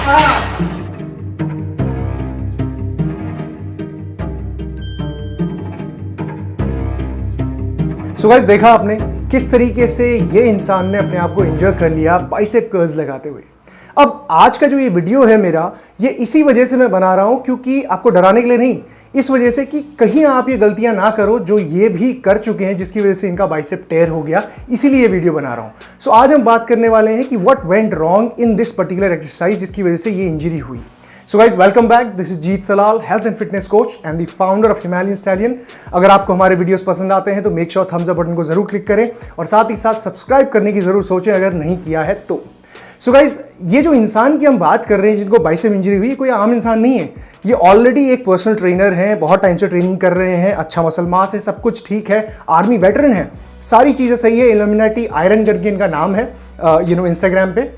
So guys, देखा आपने किस तरीके से ये इंसान ने अपने आप को इंजर कर लिया बाइसेप कर्ल्स लगाते हुए। अब आज का जो ये वीडियो है मेरा, ये इसी वजह से मैं बना रहा हूं, क्योंकि आपको डराने के लिए नहीं, इस वजह से कि कहीं आप ये गलतियां ना करो जो ये भी कर चुके हैं, जिसकी वजह से इनका बाइसेप टेयर हो गया। इसीलिए ये वीडियो बना रहा हूं। सो आज हम बात करने वाले हैं कि what went wrong in this particular exercise, जिसकी वजह से ये इंजरी हुई। So guys, welcome back. This is Jeet Salal, health and fitness coach and the founder of Himalayan Stallion. अगर आपको हमारे वीडियोस पसंद आते हैं तो make sure thumbs up button को जरूर क्लिक करें और साथ ही साथ सब्सक्राइब करने की जरूर सोचें अगर नहीं किया है तो। सो गाइज, ये जो इंसान की हम बात कर रहे हैं जिनको बाइसेप इंजरी हुई, कोई आम इंसान नहीं है। ये ऑलरेडी एक पर्सनल ट्रेनर हैं, बहुत टाइम से ट्रेनिंग कर रहे हैं, अच्छा मसल मास है, सब कुछ ठीक है, आर्मी वेटरन है, सारी चीज़ें सही है। इल्यूमिनाटी आयरन करके इनका नाम है इंस्टाग्राम पे।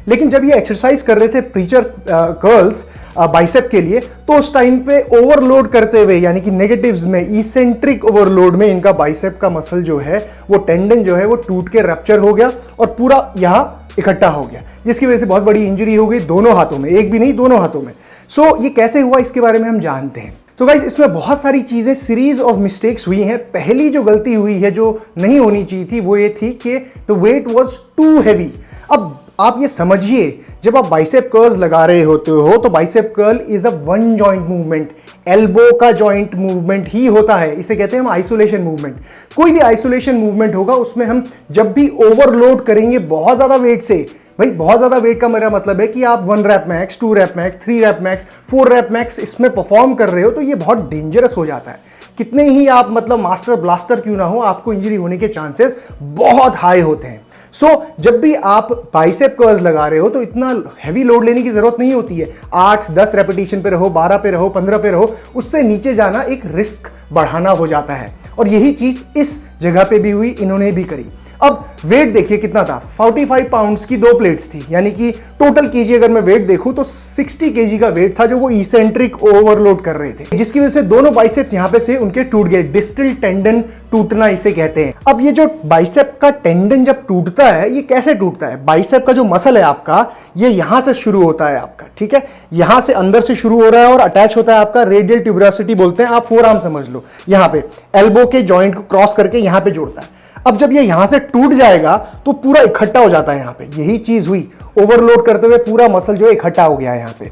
लेकिन जब ये एक्सरसाइज कर रहे थे प्रीचर कर्ल्स बाइसेप के लिए, तो उस टाइम पे ओवरलोड करते हुए, यानी कि नेगेटिव्स में, इसेंट्रिक ओवरलोड में इनका बाइसेप का मसल जो है, वो टेंडन जो है वो टूट के रप्चर हो गया और पूरा यहाँ इकट्ठा हो गया, जिसकी वजह से बहुत बड़ी इंजरी हो गई दोनों हाथों में, एक भी नहीं दोनों हाथों में। सो ये कैसे हुआ इसके बारे में हम जानते हैं। तो गाइज, इसमें बहुत सारी चीजें, सीरीज ऑफ मिस्टेक्स हुई हैं। पहली जो गलती हुई है जो नहीं होनी चाहिए थी वो ये थी कि the weight was too heavy. अब आप ये समझिए, जब आप बाइसेप कर्ल्स लगा रहे होते हो तो bicep curl is a one joint movement, elbow का जॉइंट मूवमेंट ही होता है। इसे कहते हैं हम आइसोलेशन मूवमेंट। कोई भी आइसोलेशन मूवमेंट होगा उसमें हम जब भी ओवरलोड करेंगे बहुत ज्यादा वेट से, भाई बहुत ज्यादा वेट का मेरा मतलब है कि आप 1 rep max, 2 rep max, 3 rep max, 4 rep max इसमें परफॉर्म कर रहे हो, तो ये बहुत डेंजरस हो जाता है। कितने ही आप मतलब मास्टर ब्लास्टर क्यों ना हो, आपको इंजरी होने के चांसेस बहुत हाई होते हैं। सो जब भी आप बाइसेप कर्ल्स लगा रहे हो तो इतना हैवी लोड लेने की जरूरत नहीं होती है। 8-10 रेपिटेशन पे रहो, 12 पे रहो, 15 पे रहो, उससे नीचे जाना एक रिस्क बढ़ाना हो जाता है। और यही चीज इस जगह पे भी हुई, इन्होंने भी करी। अब वेट देखिए कितना था, 45 पाउंड्स की 2 प्लेट्स थी, यानी कि टोटल केजी अगर मैं वेट देखूं तो 60 केजी का वेट था जो वो इसेंट्रिक ओवरलोड कर रहे थे, जिसकी वजह से दोनों बाइसेप्स यहां पे से उनके टूट गए। डिस्टल टेंडन टूटना इसे कहते हैं। अब ये जो बाइसेप का टेंडन जब टूटता है, ये कैसे टूटता है? बाइसेप का जो मसल है आपका, ये यहां से शुरू होता है आपका, ठीक है, यहां से अंदर से शुरू हो रहा है और अटैच होता है आपका रेडियल ट्यूबरोसिटी बोलते हैं, आप फोर आर्म समझ लो, यहां पे एल्बो के जॉइंट को क्रॉस करके यहां पे जोड़ता है। अब जब ये यहां से टूट जाएगा तो पूरा इकट्ठा हो जाता है यहां पे। यही चीज हुई, ओवरलोड करते हुए पूरा मसल जो इकट्ठा हो गया है यहां पे।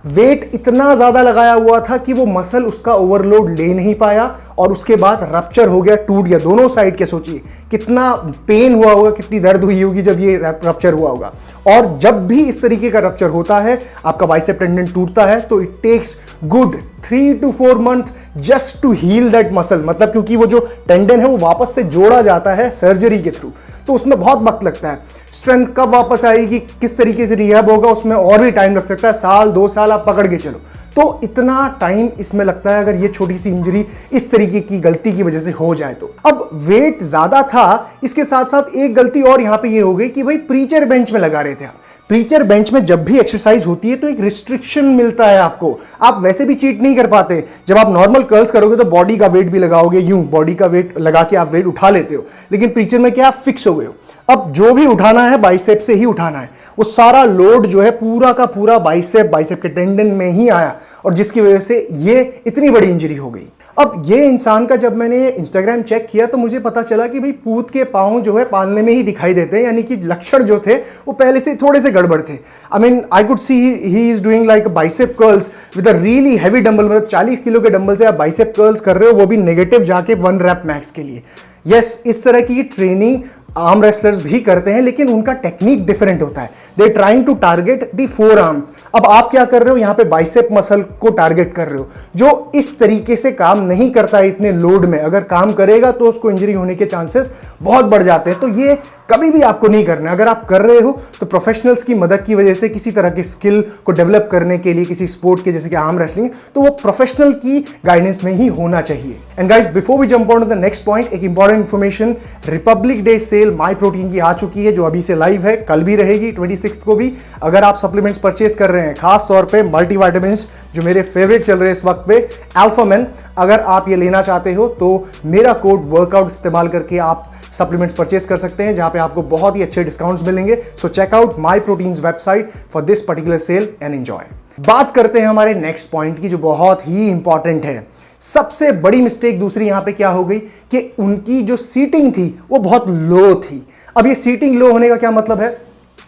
वेट इतना ज्यादा लगाया हुआ था कि वो मसल उसका ओवरलोड ले नहीं पाया और उसके बाद रप्चर हो गया, टूट गया दोनों साइड के। सोचिए कितना पेन हुआ होगा, कितनी दर्द हुई होगी जब ये रप्चर हुआ होगा। और जब भी इस तरीके का रप्चर होता है, आपका बाइसेप टेंडन टूटता है, तो it takes good 3 to 4 months just to heal that muscle. मतलब क्योंकि वो जो टेंडन है वो वापस से जोड़ा जाता है सर्जरी के थ्रू, तो उसमें बहुत वक्त लगता है। स्ट्रेंथ कब वापस आएगी, किस तरीके से रिहैब होगा, उसमें और भी टाइम लग सकता है, साल 2 साल आप पकड़ के चलो। तो इतना टाइम इसमें लगता है अगर ये छोटी सी इंजरी इस तरीके की गलती की वजह से हो जाए तो। अब वेट ज्यादा था, इसके साथ साथ एक गलती और यहां पे ये हो गई कि भाई प्रीचर बेंच में लगा रहे थे आप। प्रीचर बेंच में जब भी एक्सरसाइज होती है तो एक रिस्ट्रिक्शन मिलता है आपको, आप वैसे भी चीट नहीं कर पाते। जब आप नॉर्मल कर्ल्स करोगे तो बॉडी का वेट भी लगाओगे, यूं बॉडी का वेट लगा के आप वेट उठा लेते हो, लेकिन प्रीचर में क्या आप फिक्स हो गए हो। अब जो भी उठाना है बाइसेप से ही उठाना है, वो सारा लोड जो है पूरा का पूरा बाइसेप के टेंडन में ही आया, और जिसकी वजह से ये इतनी बड़ी इंजरी हो गई। अब ये इंसान का जब मैंने इंस्टाग्राम चेक किया तो मुझे पता चला कि भाई पूत के पांव जो है पालने में ही दिखाई देते हैं, यानी कि लक्षण जो थे वो पहले से थोड़े से गड़बड़ थे। I mean I could see he is doing like bicep curls with a really heavy dumbbell, मतलब 40 किलो के डंबल से आप बाइसेप कर्ल्स कर रहे हो, वो भी नेगेटिव जाके 1 रैप मैक्स के लिए। यस, इस तरह की ट्रेनिंग आर्म रेसलर्स भी करते हैं, लेकिन उनका टेक्निक डिफरेंट होता है। They trying to target the forearms. अब आप क्या कर रहे हो, यहां पे बाइसेप मसल को टारगेट कर रहे हो, जो इस तरीके से काम नहीं करता है इतने लोड में। अगर काम करेगा तो उसको इंजरी होने के चांसेस बहुत बढ़ जाते हैं। तो ये कभी भी आपको नहीं करना है। अगर आप कर रहे हो तो प्रोफेशनल्स की मदद की वजह से, किसी तरह के स्किल को डेवलप करने के लिए, किसी स्पोर्ट के जैसे कि आर्म रेसलिंग, तो वो प्रोफेशनल की गाइडेंस में ही होना चाहिए। And guys, before we jump on to the next point, एक important information, Republic Day sale Myprotein की आ चुकी है, जो अभी से लाइव है, कल भी रहेगी 26 को भी। अगर आप सप्लीमेंट्स परचेस कर रहे हैं, खास तौर पे मल्टीविटामिन्स जो मेरे फेवरेट चल रहे हैं इस वक्त पे, अल्फा मैन, अगर आप ये लेना चाहते हो तो मेरा कोड वर्कआउट इस्तेमाल करके आप सप्लीमेंट्स परचेस कर सकते हैं, जहां पे आपको बहुत ही अच्छे डिस्काउंट्स मिलेंगे। So check out my proteins website for this particular sale and enjoy. बात करते हैं हमारे नेक्स्ट पॉइंट की, जो बहुत ही इंपॉर्टेंट है। सबसे बड़ी मिस्टेक दूसरी यहां पे क्या हो गई कि उनकी जो सीटिंग थी वो बहुत लो थी। अब ये सीटिंग लो होने का क्या मतलब है,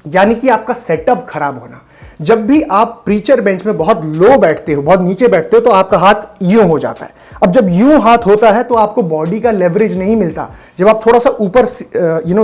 यानी कि आपका सेटअप खराब होना। जब भी आप प्रीचर बेंच में बहुत लो बैठते हो, बहुत नीचे बैठते हो, तो आपका हाथ यूं हो जाता है। अब जब यूं हाथ होता है तो आपको बॉडी का लेवरेज नहीं मिलता। जब आप थोड़ा सा ऊपर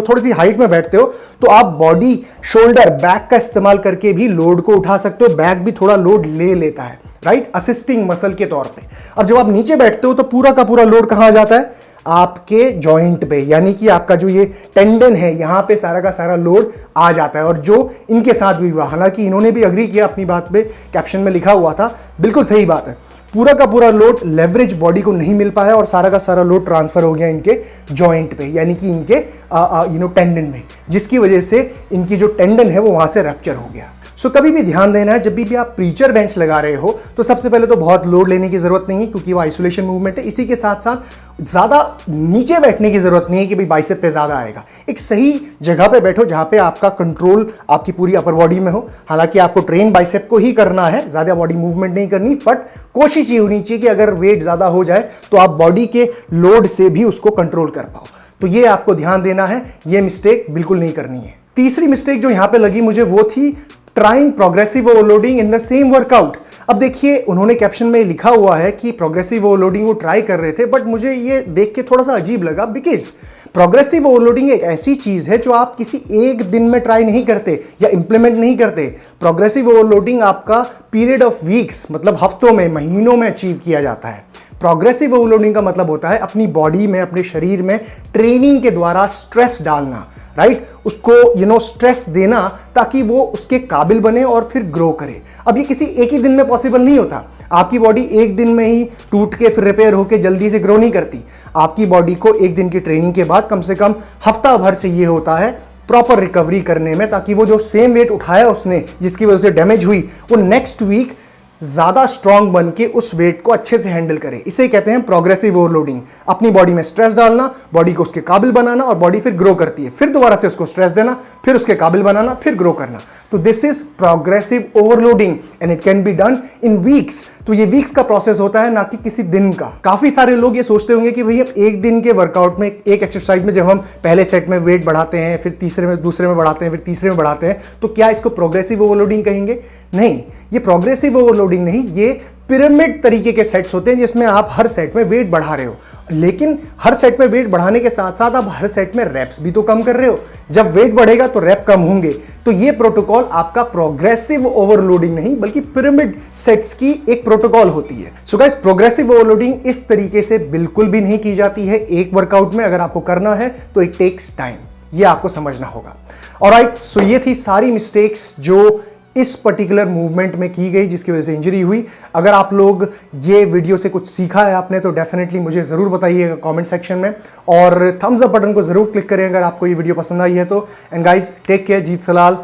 थोड़ी सी हाइट में बैठते हो तो आप बॉडी, शोल्डर, बैक का इस्तेमाल करके भी लोड को उठा सकते हो। बैक भी थोड़ा लोड ले लेता है, राइट, असिस्टिंग मसल के तौर पे। अब जब आप नीचे बैठते हो तो पूरा का पूरा लोड कहां जाता है, आपके जॉइंट पे, यानी कि आपका जो ये टेंडन है यहां पे सारा का सारा लोड आ जाता है। और जो इनके साथ भी हुआ, हालांकि इन्होंने भी अग्री किया अपनी बात पे, कैप्शन में लिखा हुआ था, बिल्कुल सही बात है, पूरा का पूरा लोड लेवरेज बॉडी को नहीं मिल पाया और सारा का सारा लोड ट्रांसफर हो गया इनके जॉइंट पे, यानी कि इनके टेंडन में, जिसकी वजह से इनकी जो टेंडन है वो वहां से रप्चर हो गया। सो कभी भी ध्यान देना है, जब भी आप प्रीचर बेंच लगा रहे हो तो सबसे पहले तो बहुत लोड लेने की जरूरत नहीं है, क्योंकि वो आइसोलेशन मूवमेंट है। इसी के साथ साथ ज्यादा नीचे बैठने की जरूरत नहीं है कि भाई बाइसेप पे ज्यादा आएगा। एक सही जगह पे बैठो जहां पे आपका कंट्रोल आपकी पूरी अपर बॉडी में हो। हालांकि आपको ट्रेन बाइसेप को ही करना है, ज्यादा बॉडी मूवमेंट नहीं करनी, बट कोशिश ये होनी चाहिए कि अगर वेट ज्यादा हो जाए तो आप बॉडी के लोड से भी उसको कंट्रोल कर पाओ। तो ये आपको ध्यान देना है, ये मिस्टेक बिल्कुल नहीं करनी है। तीसरी मिस्टेक जो यहां पे लगी मुझे वो थी trying progressive overloading in the same workout. अब देखिए, उन्होंने कैप्शन में लिखा हुआ है कि प्रोग्रेसिव ओवरलोडिंग वो ट्राई कर रहे थे, बट मुझे ये देख के थोड़ा सा अजीब लगा, बिकॉज प्रोग्रेसिव ओवरलोडिंग एक ऐसी चीज है जो आप किसी एक दिन में ट्राई नहीं करते या इंप्लीमेंट नहीं करते। प्रोग्रेसिव ओवरलोडिंग आपका पीरियड ऑफ वीक्स, मतलब हफ्तों में, महीनों में अचीव किया जाता है। प्रोग्रेसिव ओवरलोडिंग का मतलब होता है अपनी बॉडी में, अपने शरीर में ट्रेनिंग के द्वारा स्ट्रेस डालना, राइट, उसको स्ट्रेस देना ताकि वो उसके काबिल बने और फिर ग्रो करे। अब ये किसी एक ही दिन में पॉसिबल नहीं होता। आपकी बॉडी एक दिन में ही टूट के फिर रिपेयर होके जल्दी से ग्रो नहीं करती। आपकी बॉडी को एक दिन की ट्रेनिंग के बाद कम से कम हफ्ता भर चाहिए होता है प्रॉपर रिकवरी करने में, ताकि वो जो सेम वेट उठाया उसने, जिसकी वजह से डैमेज हुई, वो नेक्स्ट वीक ज्यादा स्ट्रांग बन के उस वेट को अच्छे से हैंडल करे। इसे कहते हैं प्रोग्रेसिव ओवरलोडिंग। अपनी बॉडी में स्ट्रेस डालना, बॉडी को उसके काबिल बनाना, और बॉडी फिर ग्रो करती है, फिर दोबारा से उसको स्ट्रेस देना, फिर उसके काबिल बनाना, फिर ग्रो करना। तो this is progressive overloading and it can be done in weeks. तो ये वीक्स का प्रोसेस होता है, ना कि किसी दिन का। काफी सारे लोग ये सोचते होंगे कि भाई हम एक दिन के वर्कआउट में, एक एक्सरसाइज में जब हम पहले सेट में वेट बढ़ाते हैं, फिर तीसरे में, दूसरे में बढ़ाते हैं, फिर तीसरे में बढ़ाते हैं, तो क्या इसको प्रोग्रेसिव ओवरलोडिंग कहेंगे? नहीं, ये प्रोग्रेसिव ओवरलोडिंग नहीं, ये पिरामिड तरीके के सेट्स होते हैं जिसमें आप हर सेट में वेट बढ़ा रहे हो। लेकिन हर सेट में वेट बढ़ाने के साथ साथ आप हर सेट में रेप्स भी तो कम कर रहे हो। जब वेट बढ़ेगा तो रेप कम होंगे। तो ये प्रोटोकॉल आपका प्रोग्रेसिव ओवरलोडिंग नहीं, बल्कि पिरामिड सेट्स की एक प्रोटोकॉल होती है। सो गाइस, प्रोग्रेसिव ओवरलोडिंग इस तरीके से बिल्कुल भी नहीं की जाती है एक वर्कआउट में। अगर आपको करना है तो इट टेक्स टाइम, ये आपको समझना होगा। ऑलराइट, सो ये थी सारी मिस्टेक्स जो इस पर्टिकुलर मूवमेंट में की गई, जिसकी वजह से इंजरी हुई। अगर आप लोग ये वीडियो से कुछ सीखा है आपने, तो डेफिनेटली मुझे जरूर बताइएगा कमेंट सेक्शन में, और थम्स अप बटन को जरूर क्लिक करें अगर आपको ये वीडियो पसंद आई है तो। And guys, take care, Jeet Salal,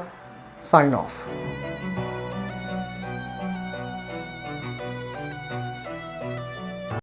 sign of.